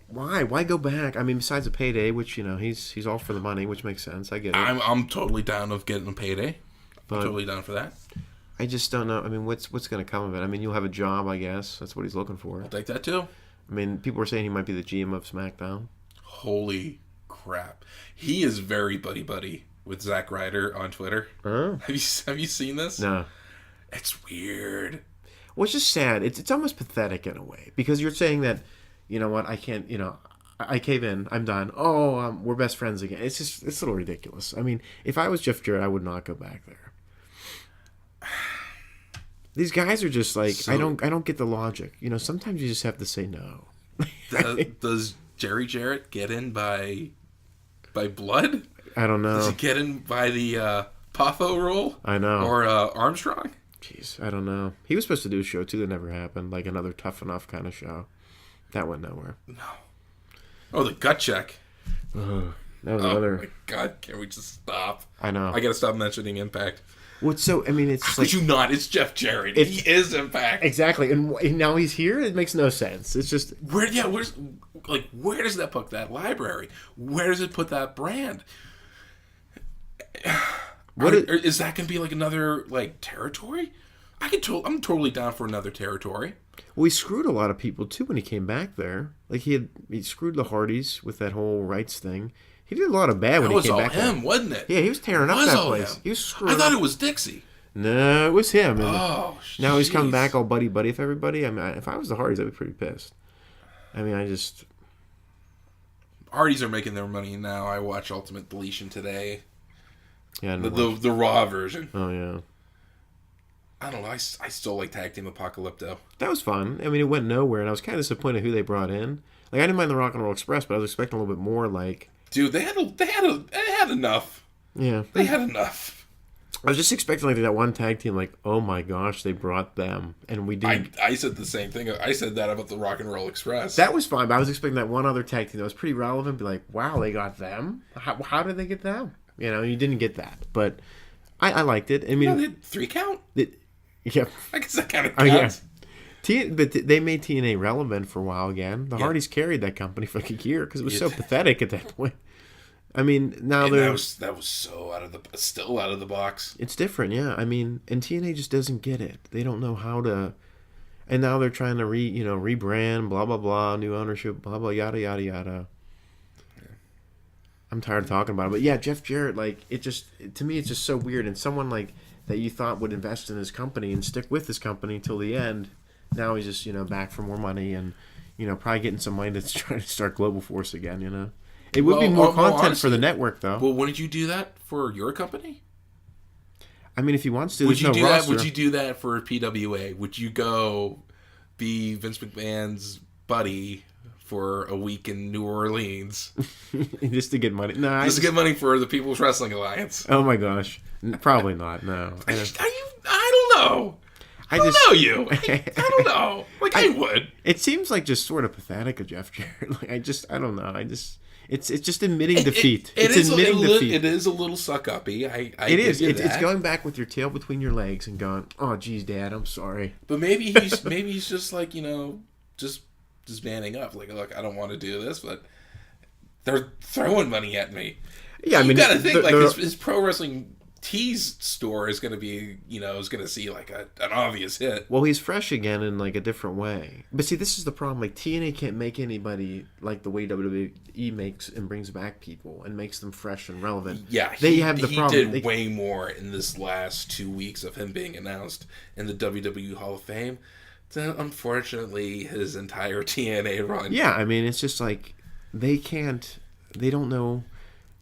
why go back? I mean, besides a payday, which he's all for the money, which makes sense. I get it. I'm totally down of getting a payday. I'm totally down for that. I just don't know. I mean, what's going to come of it? I mean, you'll have a job, I guess. That's what he's looking for. I'll take that too. I mean, people were saying he might be the GM of SmackDown. Holy crap! He is very buddy with Zack Ryder on Twitter. Oh. Have you seen this? No. It's weird. Well, it's just sad. It's almost pathetic in a way, because you're saying that, you know what, I can't, I cave in, I'm done. Oh, we're best friends again. It's a little ridiculous. I mean, if I was Jeff Jarrett, I would not go back there. These guys are just like, I don't get the logic. Sometimes you just have to say no. Does Jerry Jarrett get in by blood? I don't know. Does he get in by the Poffo role? I know. Or Armstrong? Jeez, I don't know. He was supposed to do a show too that never happened, like another Tough Enough kind of show. That went nowhere. No. Oh, the gut check. That was another. Oh my God! Can we just stop? I know. I gotta stop mentioning Impact. Well, it's How could you not? It's Jeff Jarrett. He is Impact. Exactly, and now he's here. It makes no sense. It's just where does that put that library? Where does it put that brand? Is that gonna be like another like territory? I'm totally down for another territory. Well, he screwed a lot of people too when he came back there. Like he screwed the Hardys with that whole rights thing. He did a lot of bad when he came back. That was all him, there. wasn't it? Yeah, he was tearing up that place. He was screwing. I thought it was Dixie. No, it was him. And now he's coming back all buddy with everybody. I mean, if I was the Hardys, I'd be pretty pissed. I mean, Hardys are making their money now. I watched Ultimate Deletion today. Yeah, the Raw version. Oh yeah. I don't know. I still like Tag Team Apocalypto. That was fun. I mean, it went nowhere, and I was kind of disappointed who they brought in. Like, I didn't mind the Rock and Roll Express, but I was expecting a little bit more. Like, dude, they had enough. Yeah, they had enough. I was just expecting like that one tag team. Like, oh my gosh, they brought them, and we didn't. I said the same thing. I said that about the Rock and Roll Express. That was fine, but I was expecting that one other tag team that was pretty relevant. Be like, wow, they got them. How did they get them? You didn't get that, but I liked it. I mean, they had 3 count. Yeah, I guess that kind of counts. But they made TNA relevant for a while again. The Hardys carried that company for like a year because it was so pathetic at that point. I mean, now that was so still out of the box. It's different, yeah. I mean, and TNA just doesn't get it. They don't know how to. And now they're trying to rebrand, blah blah blah, new ownership, blah blah yada yada yada. Yeah. I'm tired of talking about it, but yeah, Jeff Jarrett, like to me, it's just so weird. And someone like that you thought would invest in his company and stick with his company until the end. Now he's just, back for more money and, probably getting some money that's trying to start Global Force again, It would be more content honestly, for the network, though. Well, wouldn't you do that for your company? I mean, if he wants to, would you do that? Would you do that for PWA? Would you go be Vince McMahon's buddy for a week in New Orleans? Just to get money? No, to get money for the People's Wrestling Alliance. Oh, my gosh. Probably not, no. I don't know. I don't know you. I don't know. Like, I would. It seems like just sort of pathetic of Jeff Jarrett. Like, I don't know. It's just admitting defeat. It's admitting defeat. It is a little suck-uppy. It is. It's going back with your tail between your legs and going, oh, geez, Dad, I'm sorry. But maybe he's just like, just manning up. Like, look, I don't want to do this, but They're throwing money at me. Yeah, I mean, you got to think like his pro wrestling tees store is going to be, is going to see like an obvious hit. Well, he's fresh again in like a different way. But see, this is the problem. Like TNA can't make anybody like the way WWE makes and brings back people and makes them fresh and relevant. Yeah, they have the problem. He did way more in this last 2 weeks of him being announced in the WWE Hall of Fame than unfortunately his entire TNA run. Yeah, I mean, it's just like they don't know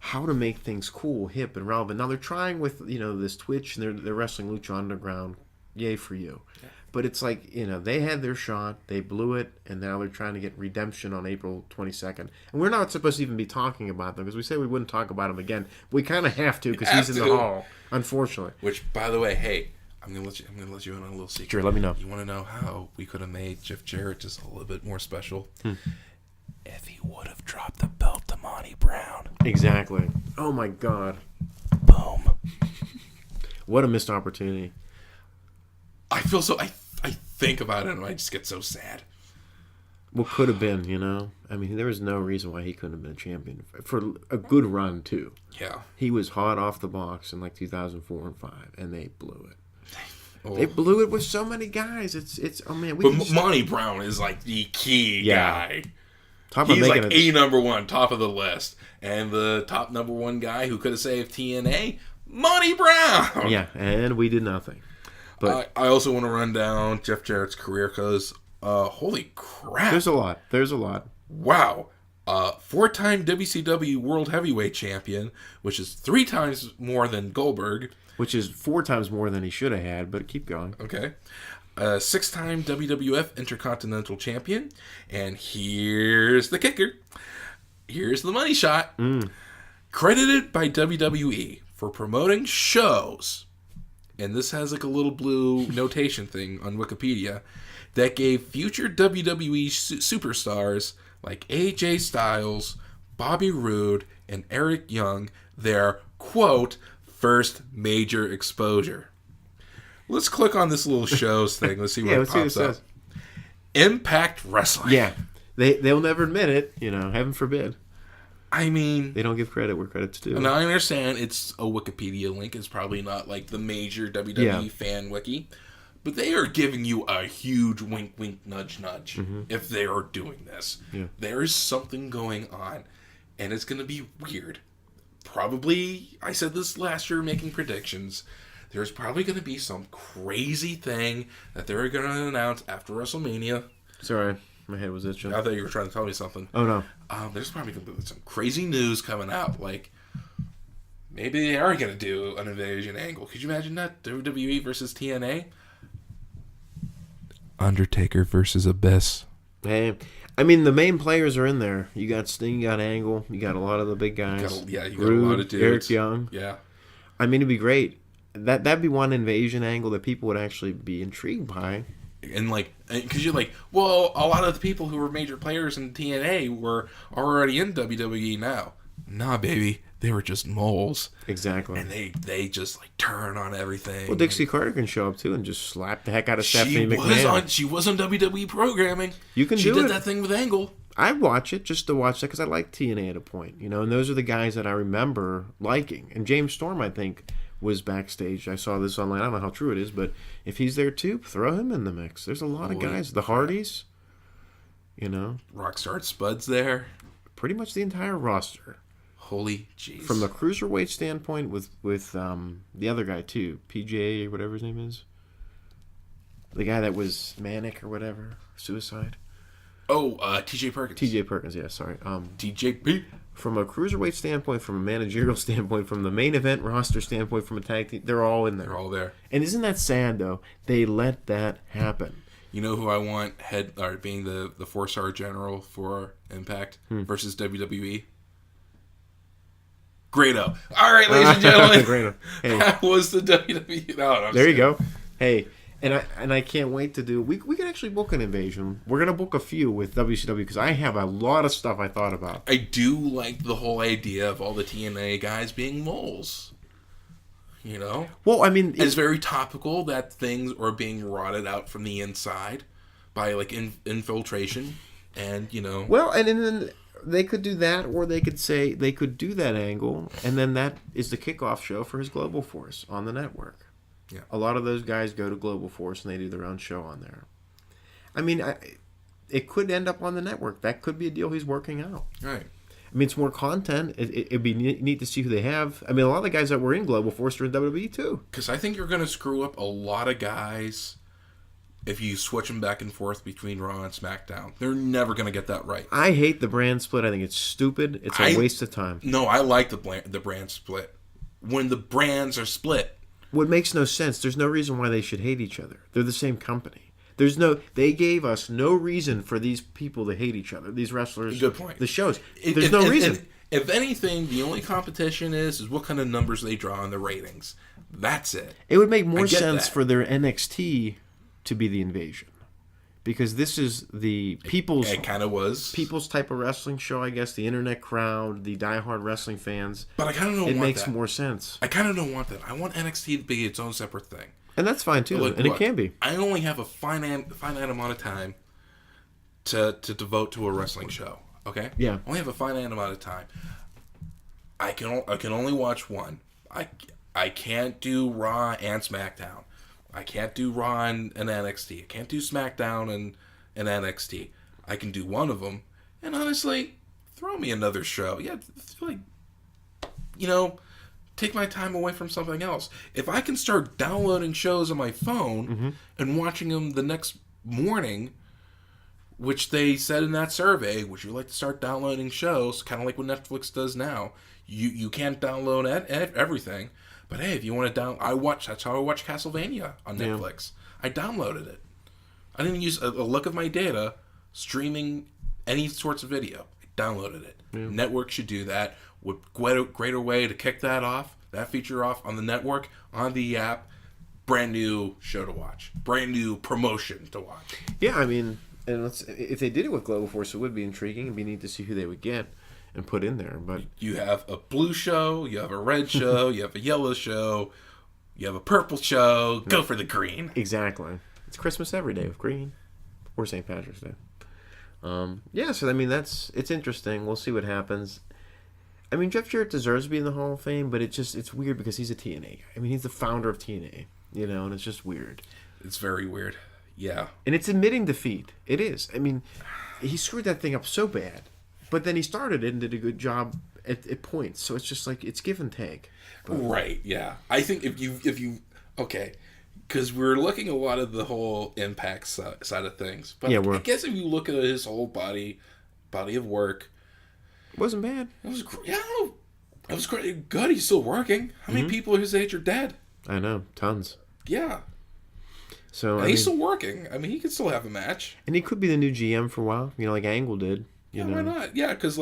how to make things cool, hip, and relevant. Now they're trying with this Twitch, and they're wrestling Lucha Underground. Yay for you! Yeah. But it's like they had their shot, they blew it, and now they're trying to get redemption on April 22nd. And we're not supposed to even be talking about them because we said we wouldn't talk about him again. We kind of have to because he's in the hall, unfortunately. Which, by the way, hey, I'm gonna let you in on a little secret. Sure, let me know. You want to know how we could have made Jeff Jarrett just a little bit more special? If he would have dropped the belt to Monty Brown. Exactly. Oh my God. Boom. What a missed opportunity. I feel so. I think about it and I just get so sad. What could have been, I mean, there was no reason why he couldn't have been a champion for a good run too. Yeah. He was hot off the box in like 2004 and 5, and they blew it. Oh. They blew it with so many guys. It's oh man. Monty Brown is like the key guy. He's like number one, top of the list. And the top number one guy who could have saved TNA, Monty Brown. Yeah, and we did nothing. But I also want to run down Jeff Jarrett's career because, holy crap. There's a lot. Wow. 4-time WCW World Heavyweight Champion, which is 3 times more than Goldberg. Which is 4 times more than he should have had, but keep going. Okay. 6-time WWF Intercontinental Champion. And here's the kicker. Here's the money shot. Credited by WWE for promoting shows, and this has like a little blue notation thing on Wikipedia, that gave future WWE superstars like AJ Styles, Bobby Roode, and Eric Young their, quote, first major exposure. Let's click on this little shows thing. Let's see what it pops up. Impact Wrestling. Yeah. They'll never admit it, heaven forbid. I mean, they don't give credit where credit's due. And I understand it's a Wikipedia link. It's probably not like the major WWE fan wiki. But they are giving you a huge wink, wink, nudge, nudge if they are doing this. Yeah. There is something going on. And it's going to be weird. Probably, I said this last year making predictions, there's probably going to be some crazy thing that they're going to announce after WrestleMania. Sorry, my head was itching. I thought you were trying to tell me something. Oh, no. There's probably going to be some crazy news coming out. Like, maybe they are going to do an invasion angle. Could you imagine that? WWE versus TNA? Undertaker versus Abyss. Hey, I mean, the main players are in there. You got Sting, you got Angle, you got a lot of the big guys. You got a lot of dudes. Eric Young. Yeah. I mean, it'd be great. That'd be one invasion angle that people would actually be intrigued by. And because you're like, well, a lot of the people who were major players in TNA were already in WWE now. Nah, baby, they were just moles. Exactly. And they just turn on everything. Well, Dixie Carter can show up too and just slap the heck out of Stephanie McMahon. She was on WWE programming. You can do it. She did that thing with Angle. I watch it just to watch that because I like TNA at a point, and those are the guys that I remember liking. And James Storm, I think, was backstage. I saw this online. I don't know how true it is, but if he's there too, throw him in the mix. There's a lot of guys. The Hardys, Rockstar Spud's there. Pretty much the entire roster. Holy jeez. From the cruiserweight standpoint with the other guy too, PJ or whatever his name is. The guy that was manic or whatever, suicide. Oh, TJ Perkins. TJ Perkins, yeah, sorry. TJP. From a cruiserweight standpoint, from a managerial standpoint, from the main event roster standpoint, from a tag team, they're all in there. They're all there. And isn't that sad, though? They let that happen. You know who I want being the 4-star general for Impact versus WWE? Grado. All right, ladies and gentlemen. Grado. Hey. That was the WWE. No, there you go. Hey, and I can't wait to do. We can actually book an invasion. We're gonna book a few with WCW because I have a lot of stuff I thought about. I do like the whole idea of all the TNA guys being moles. Well, I mean, it's very topical that things are being rotted out from the inside by infiltration, and Well, and then They could do that, or they could say they could do that angle, and then that is the kickoff show for his Global Force on the network. Yeah. A lot of those guys go to Global Force and they do their own show on there. I mean, it could end up on the network. That could be a deal he's working out. Right. I mean, it's more content. It'd be neat to see who they have. I mean, a lot of the guys that were in Global Force are in WWE too. Because I think you're going to screw up a lot of guys if you switch them back and forth between Raw and SmackDown. They're never going to get that right. I hate the brand split. I think it's stupid. It's a waste of time. No, I like the brand split. When the brands are split. What makes no sense. There's no reason why they should hate each other. They're the same company. They gave us no reason for these people to hate each other. These wrestlers. Good point. The shows. There's no reason. If anything, the only competition is what kind of numbers they draw in the ratings. That's it. It would make more sense for their NXT to be the Invasion, because this is the people's. It kind of was people's type of wrestling show, I guess. The internet crowd, the diehard wrestling fans. But I kind of don't want that. It makes more sense. I kind of don't want that. I want NXT to be its own separate thing. And that's fine too, and it can be. I only have a finite amount of time to devote to a wrestling show. Okay. Yeah. I only have a finite amount of time. I can only watch one. I can't do Raw and SmackDown. I can't do Raw and NXT. I can't do SmackDown and NXT. I can do one of them. And honestly, throw me another show. Yeah, like, take my time away from something else. If I can start downloading shows on my phone and watching them the next morning, which they said in that survey, would you like to start downloading shows, kind of like what Netflix does now. You can't download everything. But hey, if you want to that's how I watch Castlevania on Netflix. Yeah. I downloaded it. I didn't use a look of my data streaming any sorts of video. I downloaded it. Yeah. Network should do that. Would greater way to kick that feature off on the network, on the app. Brand new show to watch. Brand new promotion to watch. Yeah, I mean, and if they did it with Global Force, it would be intriguing. It'd be neat to see who they would get and put in there. But you have a blue show, you have a red show, you have a yellow show, you have a purple show. Go for the green. Exactly. It's Christmas every day with green, or St. Patrick's Day. So I mean it's interesting. We'll see what happens. I mean, Jeff Jarrett deserves to be in the Hall of Fame, but it's weird because he's a TNA guy. I mean, he's the founder of TNA, and it's just weird. It's very weird. Yeah. And it's admitting defeat. It is. I mean, he screwed that thing up so bad. But then he started it and did a good job at points. So it's just like, it's give and take. But. Right, yeah. I think if you okay, because we're looking at a lot of the whole Impact side of things. But I guess if you look at his whole body of work. It wasn't bad. It was it was great. Good, he's still working. How many people his age are dead? I know, tons. Yeah. So and he's still working. I mean, he could still have a match. And he could be the new GM for a while, like Angle did. Yeah, why not? Yeah, because,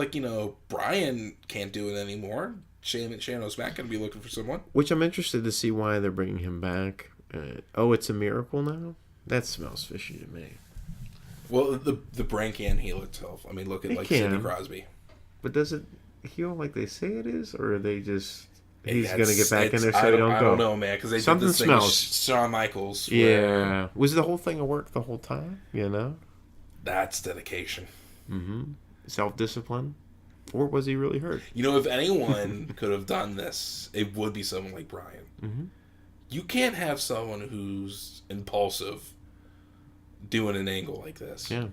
Brian can't do it anymore. Shane O'Smack going to be looking for someone. Which I'm interested to see why they're bringing him back. It's a miracle now? That smells fishy to me. Well, the brain can heal itself. I mean, look at, Sidney Crosby. But does it heal like they say it is? Or are they just... He's going to get back in there so he don't go? I don't know, man, because they Something did this smells. thing with Shawn Michaels. Yeah. Was the whole thing a work the whole time? That's dedication. Mm-hmm. Self-discipline? Or was he really hurt? If anyone could have done this, it would be someone like Brian. Mm-hmm. You can't have someone who's impulsive doing an angle like this. Yeah.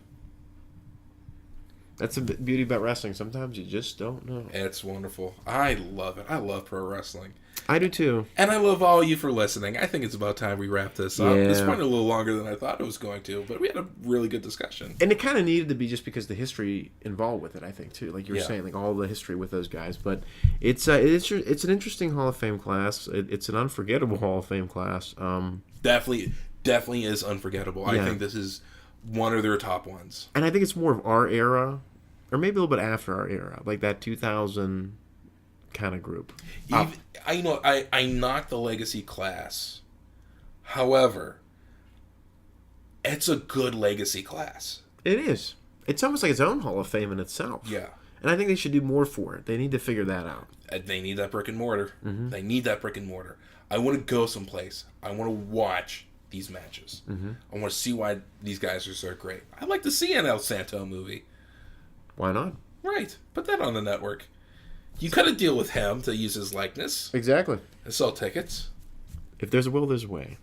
That's the beauty about wrestling. Sometimes you just don't know. It's wonderful. I love it. I love pro wrestling. I do too. And I love all of you for listening. I think it's about time we wrap this up. This went a little longer than I thought it was going to, but we had a really good discussion. And it kind of needed to be just because the history involved with it, I think, too. Like you were saying, all the history with those guys. But it's an interesting Hall of Fame class. It's an unforgettable Hall of Fame class. Definitely is unforgettable. I think this is one of their top ones. And I think it's more of our era, or maybe a little bit after our era, like that 2000 kind of group. I knock the Legacy class. However, it's a good Legacy class. It is. It's almost like its own Hall of Fame in itself. Yeah. And I think they should do more for it. They need to figure that out. They need that brick and mortar. Mm-hmm. They need that brick and mortar. I want to go someplace. I want to watch these matches. Mm-hmm. I want to see why these guys are so great. I'd like to see an El Santo movie. Why not? Right. Put that on the network. You could have deal with him to use his likeness Exactly. and sell tickets. If there's a will, there's a way.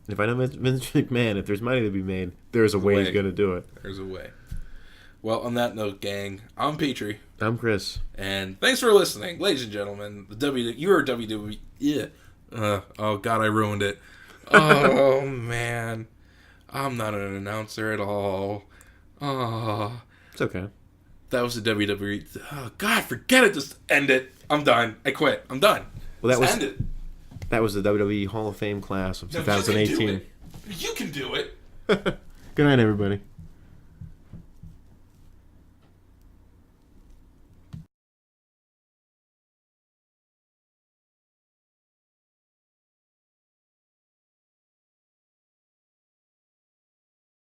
If I know Vince McMahon, if there's money to be made, there's a way he's going to do it. There's a way. Well, on that note, gang, I'm Petrie. I'm Chris. And thanks for listening, ladies and gentlemen. You're a WWE. Yeah. Oh, God, I ruined it. Oh, man. I'm not an announcer at all. Oh. It's okay. That was the WWE. Oh, God, forget it. Just end it. I'm done. I quit. I'm done. Well, end it. That was the WWE Hall of Fame class of 2018. You can do it. Good night, everybody.